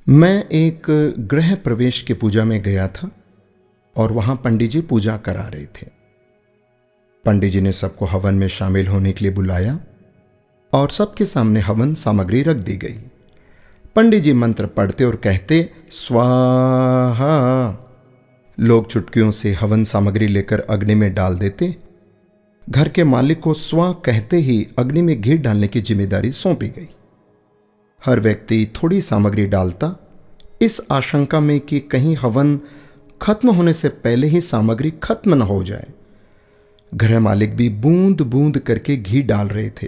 मैं एक गृह प्रवेश की पूजा में गया था और वहां पंडित जी पूजा करा रहे थे। पंडित जी ने सबको हवन में शामिल होने के लिए बुलाया और सबके सामने हवन सामग्री रख दी गई। पंडित जी मंत्र पढ़ते और कहते स्वाहा। लोग चुटकियों से हवन सामग्री लेकर अग्नि में डाल देते। घर के मालिक को स्वा कहते ही अग्नि में घी डालने की जिम्मेदारी सौंपी गई। हर व्यक्ति थोड़ी सामग्री डालता, इस आशंका में कि कहीं हवन खत्म होने से पहले ही सामग्री खत्म न हो जाए। गृह मालिक भी बूंद बूंद करके घी डाल रहे थे।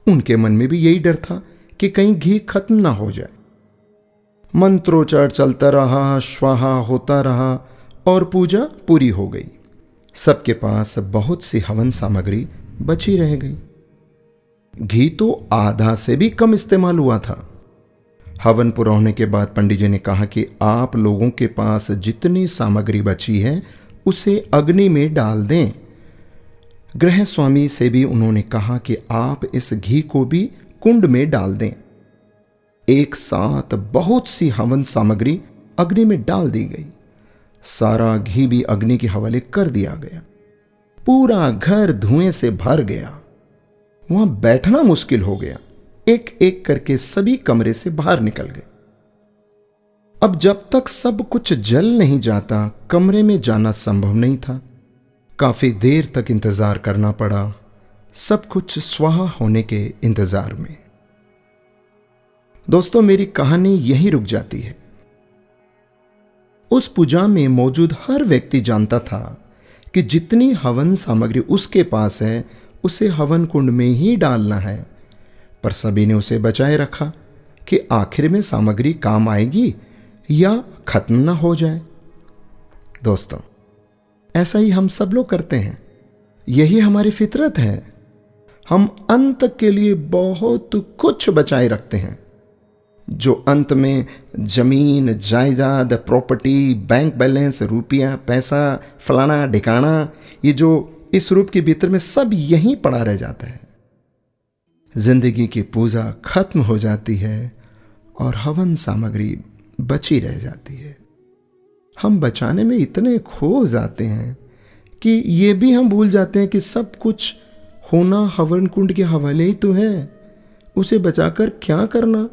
उनके मन में भी यही डर था कि कहीं घी खत्म ना हो जाए। मंत्रोच्चार चलता रहा, स्वाहा होता रहा और पूजा पूरी हो गई। सबके पास बहुत सी हवन सामग्री बची रह गई। घी तो आधा से भी कम इस्तेमाल हुआ था। हवन पूरा होने के बाद पंडित जी ने कहा कि आप लोगों के पास जितनी सामग्री बची है उसे अग्नि में डाल दें। गृह स्वामी से भी उन्होंने कहा कि आप इस घी को भी कुंड में डाल दें। एक साथ बहुत सी हवन सामग्री अग्नि में डाल दी गई। सारा घी भी अग्नि के हवाले कर दिया गया। पूरा घर धुएं से भर गया। वहां बैठना मुश्किल हो गया। एक एक करके सभी कमरे से बाहर निकल गए। अब जब तक सब कुछ जल नहीं जाता, कमरे में जाना संभव नहीं था। काफी देर तक इंतजार करना पड़ा, सब कुछ स्वाहा होने के इंतजार में। दोस्तों, मेरी कहानी यहीं रुक जाती है। उस पूजा में मौजूद हर व्यक्ति जानता था कि जितनी हवन सामग्री उसके पास है उसे हवन कुंड में ही डालना है, पर सभी ने उसे बचाए रखा कि आखिर में सामग्री काम आएगी या खत्म ना हो जाए। दोस्तों, ऐसा ही हम सब लोग करते हैं। यही हमारी फितरत है। हम अंत के लिए बहुत कुछ बचाए रखते हैं, जो अंत में जमीन, जायदाद, प्रॉपर्टी, बैंक बैलेंस, रुपया, पैसा, फलाना ढिकाना, ये जो इस रूप के भीतर में सब यहीं पड़ा रह जाता है। जिंदगी की पूजा खत्म हो जाती है और हवन सामग्री बची रह जाती है। हम बचाने में इतने खो जाते हैं कि ये भी हम भूल जाते हैं कि सब कुछ होना हवन कुंड के हवाले ही तो है। उसे बचाकर क्या करना?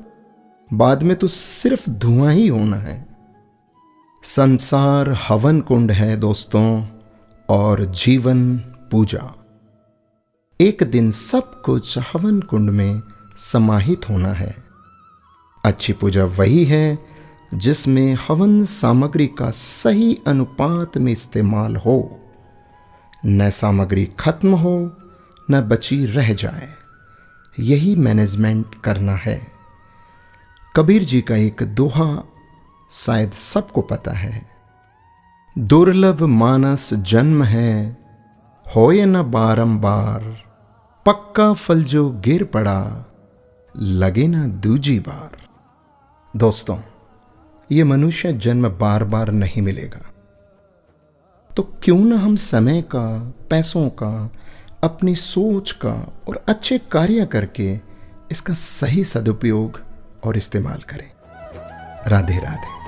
बाद में तो सिर्फ धुआं ही होना है। संसार हवन कुंड है दोस्तों, और जीवन पूजा। एक दिन सब कुछ हवन कुंड में समाहित होना है। अच्छी पूजा वही है जिसमें हवन सामग्री का सही अनुपात में इस्तेमाल हो, न सामग्री खत्म हो न बची रह जाए। यही मैनेजमेंट करना है। कबीर जी का एक दोहा शायद सबको पता है, दुर्लभ मानस जन्म है, होए न बारंबार, पक्का फल जो गिर पड़ा, लगे ना दूजी बार। दोस्तों, ये मनुष्य जन्म बार बार नहीं मिलेगा, तो क्यों ना हम समय का, पैसों का, अपनी सोच का और अच्छे कार्य करके इसका सही सदुपयोग और इस्तेमाल करें। राधे राधे।